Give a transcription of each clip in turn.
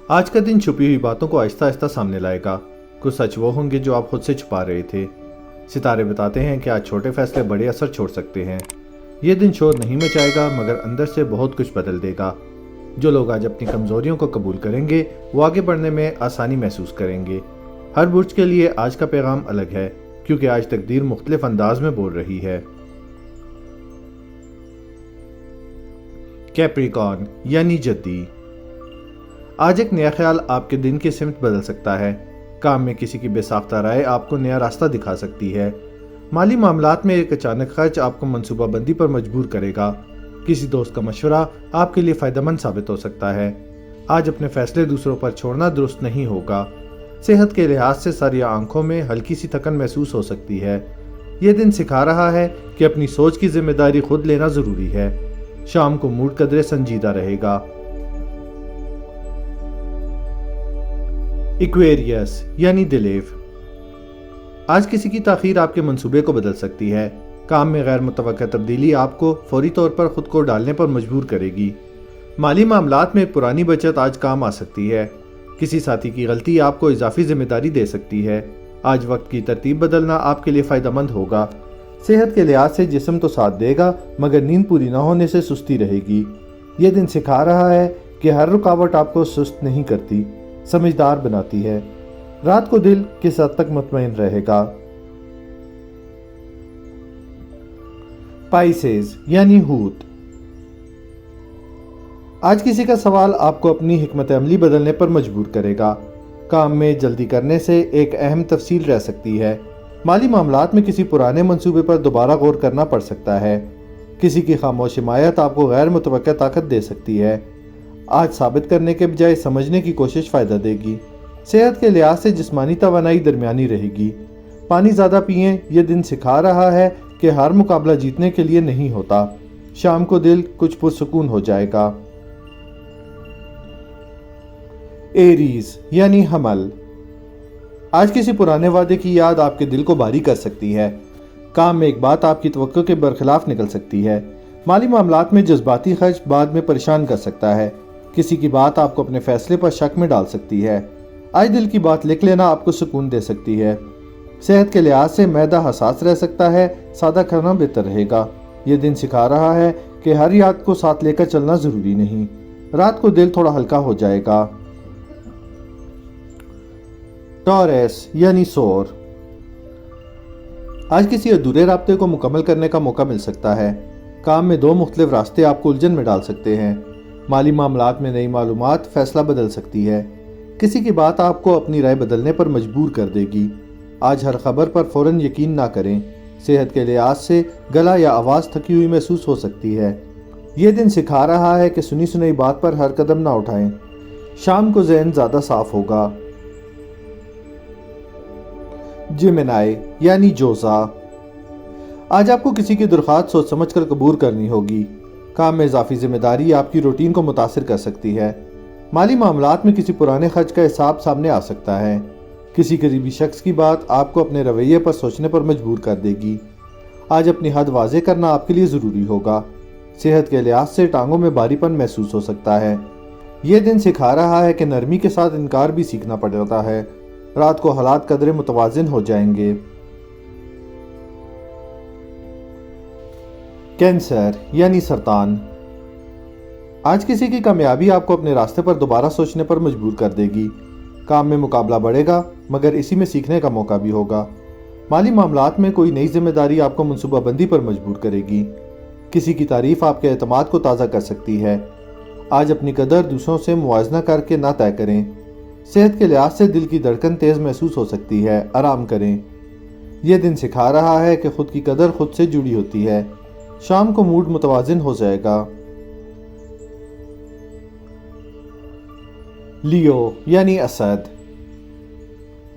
آج کا دن چھپی ہوئی باتوں کو آہستہ آہستہ سامنے لائے گا۔ کچھ سچ وہ ہوں گے جو آپ خود سے چھپا رہے تھے۔ ستارے بتاتے ہیں کہ آج چھوٹے فیصلے بڑے اثر چھوڑ سکتے ہیں۔ یہ دن شور نہیں مچائے گا مگر اندر سے بہت کچھ بدل دے گا۔ جو لوگ آج اپنی کمزوریوں کو قبول کریں گے وہ آگے بڑھنے میں آسانی محسوس کریں گے۔ ہر برج کے لیے آج کا پیغام الگ ہے کیونکہ آج تقدیر مختلف انداز میں بول رہی ہے۔ کیپریکارن یعنی جدی، آج ایک نیا خیال آپ کے دن کی سمت بدل سکتا ہے۔ کام میں کسی کی بے ساختہ رائے آپ کو نیا راستہ دکھا سکتی ہے۔ مالی معاملات میں ایک اچانک خرچ آپ کو منصوبہ بندی پر مجبور کرے گا۔ کسی دوست کا مشورہ آپ کے لیے فائدہ مند ثابت ہو سکتا ہے۔ آج اپنے فیصلے دوسروں پر چھوڑنا درست نہیں ہوگا۔ صحت کے لحاظ سے سر یا آنکھوں میں ہلکی سی تھکن محسوس ہو سکتی ہے۔ یہ دن سکھا رہا ہے کہ اپنی سوچ کی ذمہ داری خود لینا ضروری ہے۔ شام کو موڈ قدرے سنجیدہ رہے گا۔ ایکویریس یعنی دلیو، آج کسی کی تاخیر آپ کے منصوبے کو بدل سکتی ہے۔ کام میں غیر متوقع تبدیلی آپ کو فوری طور پر خود کو ڈالنے پر مجبور کرے گی۔ مالی معاملات میں ایک پرانی بچت آج کام آ سکتی ہے۔ کسی ساتھی کی غلطی آپ کو اضافی ذمہ داری دے سکتی ہے۔ آج وقت کی ترتیب بدلنا آپ کے لیے فائدہ مند ہوگا۔ صحت کے لحاظ سے جسم تو ساتھ دے گا مگر نیند پوری نہ ہونے سے سستی رہے گی۔ یہ دن سکھا رہا ہے کہ ہر رکاوٹ آپ کو سست نہیں کرتی، سمجھدار بناتی ہے۔ رات کو دل کس حد تک مطمئن رہے گا۔ پائسیز یعنی ہوت، آج کسی کا سوال آپ کو اپنی حکمت عملی بدلنے پر مجبور کرے گا۔ کام میں جلدی کرنے سے ایک اہم تفصیل رہ سکتی ہے۔ مالی معاملات میں کسی پرانے منصوبے پر دوبارہ غور کرنا پڑ سکتا ہے۔ کسی کی خاموش حمایت آپ کو غیر متوقع طاقت دے سکتی ہے۔ آج ثابت کرنے کے بجائے سمجھنے کی کوشش فائدہ دے گی۔ صحت کے لحاظ سے جسمانی توانائی درمیانی رہے گی۔ پانی زیادہ پئیں، یہ دن سکھا رہا ہے کہ ہر مقابلہ جیتنے کے لیے نہیں ہوتا۔ شام کو دل کچھ پرسکون ہو جائے گا۔ ایریز یعنی حمل، آج کسی پرانے وعدے کی یاد آپ کے دل کو بھاری کر سکتی ہے۔ کام میں ایک بات آپ کی توقع کے برخلاف نکل سکتی ہے۔ مالی معاملات میں جذباتی خرچ بعد میں پریشان کر سکتا ہے۔ کسی کی بات آپ کو اپنے فیصلے پر شک میں ڈال سکتی ہے۔ آج دل کی بات لکھ لینا آپ کو سکون دے سکتی ہے۔ صحت کے لحاظ سے معدہ حساس رہ سکتا ہے، سادہ کھانا بہتر رہے گا۔ یہ دن سکھا رہا ہے کہ ہر یاد کو ساتھ لے کر چلنا ضروری نہیں۔ رات کو دل تھوڑا ہلکا ہو جائے گا۔ ٹاریس یعنی سور، آج کسی ادھورے رابطے کو مکمل کرنے کا موقع مل سکتا ہے۔ کام میں دو مختلف راستے آپ کو الجھن میں ڈال سکتے ہیں۔ مالی معاملات میں نئی معلومات فیصلہ بدل سکتی ہے۔ کسی کی بات آپ کو اپنی رائے بدلنے پر مجبور کر دے گی۔ آج ہر خبر پر فوراً یقین نہ کریں۔ صحت کے لحاظ سے گلا یا آواز تھکی ہوئی محسوس ہو سکتی ہے۔ یہ دن سکھا رہا ہے کہ سنی سنائی بات پر ہر قدم نہ اٹھائیں۔ شام کو ذہن زیادہ صاف ہوگا۔ جیمنائی یعنی جوزا، آج آپ کو کسی کی درخواست سوچ سمجھ کر قبول کرنی ہوگی۔ کام میں اضافی ذمہ داری آپ کی روٹین کو متاثر کر سکتی ہے۔ مالی معاملات میں کسی پرانے خرچ کا حساب سامنے آ سکتا ہے۔ کسی قریبی شخص کی بات آپ کو اپنے رویے پر سوچنے پر مجبور کر دے گی۔ آج اپنی حد واضح کرنا آپ کے لیے ضروری ہوگا۔ صحت کے لحاظ سے ٹانگوں میں بھاری پن محسوس ہو سکتا ہے۔ یہ دن سکھا رہا ہے کہ نرمی کے ساتھ انکار بھی سیکھنا پڑتا ہے۔ رات کو حالات قدرے متوازن ہو جائیں گے۔ کینسر یعنی سرطان، آج کسی کی کامیابی آپ کو اپنے راستے پر دوبارہ سوچنے پر مجبور کر دے گی۔ کام میں مقابلہ بڑھے گا مگر اسی میں سیکھنے کا موقع بھی ہوگا۔ مالی معاملات میں کوئی نئی ذمہ داری آپ کو منصوبہ بندی پر مجبور کرے گی۔ کسی کی تعریف آپ کے اعتماد کو تازہ کر سکتی ہے۔ آج اپنی قدر دوسروں سے موازنہ کر کے نہ طے کریں۔ صحت کے لحاظ سے دل کی دھڑکن تیز محسوس ہو سکتی ہے، آرام کریں۔ یہ دن سکھا رہا ہے کہ خود کی قدر خود سے جڑی ہوتی ہے۔ شام کو موڈ متوازن ہو جائے گا۔ لیو یعنی اسد،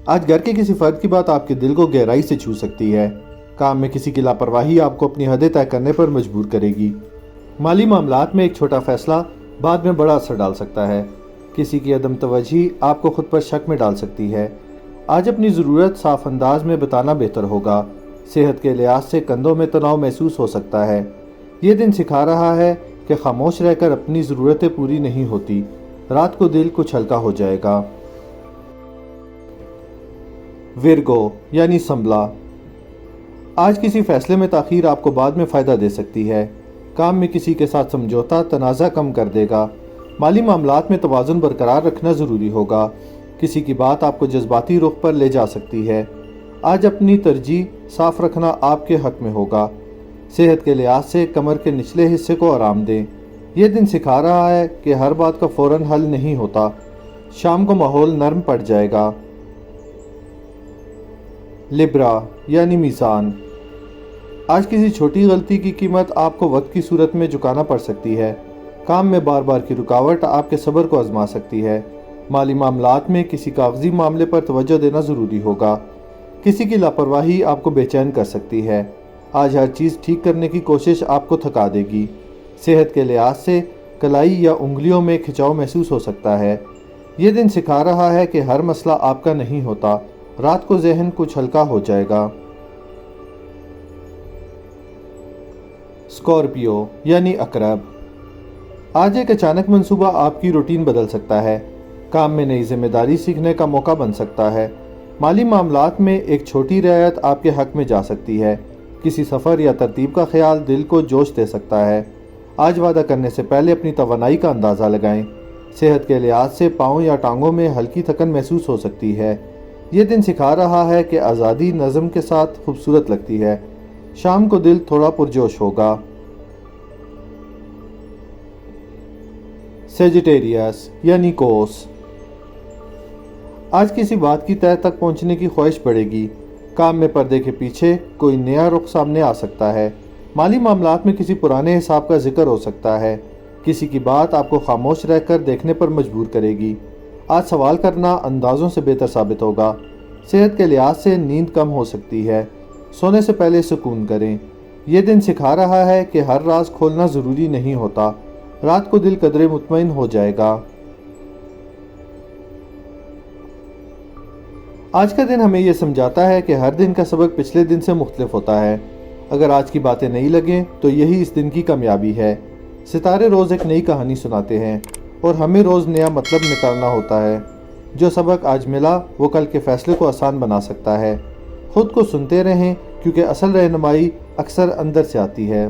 آج گھر کے کسی فرد کی بات آپ کے دل کو گہرائی سے چھو سکتی ہے۔ کام میں کسی کی لاپرواہی آپ کو اپنی حدیں طے کرنے پر مجبور کرے گی۔ مالی معاملات میں ایک چھوٹا فیصلہ بعد میں بڑا اثر ڈال سکتا ہے۔ کسی کی عدم توجہی آپ کو خود پر شک میں ڈال سکتی ہے۔ آج اپنی ضرورت صاف انداز میں بتانا بہتر ہوگا۔ صحت کے لحاظ سے کندھوں میں تناؤ محسوس ہو سکتا ہے۔ یہ دن سکھا رہا ہے کہ خاموش رہ کر اپنی ضرورتیں پوری نہیں ہوتی۔ رات کو دل کچھ ہلکا ہو جائے گا۔ ورگو یعنی سنبلا، آج کسی فیصلے میں تاخیر آپ کو بعد میں فائدہ دے سکتی ہے۔ کام میں کسی کے ساتھ سمجھوتا تنازع کم کر دے گا۔ مالی معاملات میں توازن برقرار رکھنا ضروری ہوگا۔ کسی کی بات آپ کو جذباتی رخ پر لے جا سکتی ہے۔ آج اپنی ترجیح صاف رکھنا آپ کے حق میں ہوگا۔ صحت کے لحاظ سے کمر کے نچلے حصے کو آرام دیں۔ یہ دن سکھا رہا ہے کہ ہر بات کا فوراً حل نہیں ہوتا۔ شام کو ماحول نرم پڑ جائے گا۔ لبرا یعنی میزان، آج کسی چھوٹی غلطی کی قیمت آپ کو وقت کی صورت میں چکانا پڑ سکتی ہے۔ کام میں بار بار کی رکاوٹ آپ کے صبر کو آزما سکتی ہے۔ مالی معاملات میں کسی کاغذی معاملے پر توجہ دینا ضروری ہوگا۔ کسی کی لاپرواہی آپ کو بے چین کر سکتی ہے۔ آج ہر چیز ٹھیک کرنے کی کوشش آپ کو تھکا دے گی۔ صحت کے لحاظ سے کلائی یا انگلیوں میں کھچاؤ محسوس ہو سکتا ہے۔ یہ دن سکھا رہا ہے کہ ہر مسئلہ آپ کا نہیں ہوتا۔ رات کو ذہن کچھ ہلکا ہو جائے گا۔ اسکارپیو یعنی عقرب، آج ایک اچانک منصوبہ آپ کی روٹین بدل سکتا ہے۔ کام میں نئی ذمہ داری سیکھنے کا موقع بن سکتا ہے۔ مالی معاملات میں ایک چھوٹی رعایت آپ کے حق میں جا سکتی ہے۔ کسی سفر یا ترتیب کا خیال دل کو جوش دے سکتا ہے۔ آج وعدہ کرنے سے پہلے اپنی توانائی کا اندازہ لگائیں۔ صحت کے لحاظ سے پاؤں یا ٹانگوں میں ہلکی تھکن محسوس ہو سکتی ہے۔ یہ دن سکھا رہا ہے کہ آزادی نظم کے ساتھ خوبصورت لگتی ہے۔ شام کو دل تھوڑا پرجوش ہوگا۔ سیجیٹیریس یعنی کوس، آج کسی بات کی تہہ تک پہنچنے کی خواہش بڑھے گی۔ کام میں پردے کے پیچھے کوئی نیا رخ سامنے آ سکتا ہے۔ مالی معاملات میں کسی پرانے حساب کا ذکر ہو سکتا ہے۔ کسی کی بات آپ کو خاموش رہ کر دیکھنے پر مجبور کرے گی۔ آج سوال کرنا اندازوں سے بہتر ثابت ہوگا۔ صحت کے لحاظ سے نیند کم ہو سکتی ہے۔ سونے سے پہلے سکون کریں۔ یہ دن سکھا رہا ہے کہ ہر راز کھولنا ضروری نہیں ہوتا۔ رات کو دل قدرے مطمئن ہو جائے گا۔ آج کا دن ہمیں یہ سمجھاتا ہے کہ ہر دن کا سبق پچھلے دن سے مختلف ہوتا ہے۔ اگر آج کی باتیں نہیں لگیں تو یہی اس دن کی کامیابی ہے۔ ستارے روز ایک نئی کہانی سناتے ہیں اور ہمیں روز نیا مطلب نکالنا ہوتا ہے۔ جو سبق آج ملا وہ کل کے فیصلے کو آسان بنا سکتا ہے۔ خود کو سنتے رہیں کیونکہ اصل رہنمائی اکثر اندر سے آتی ہے۔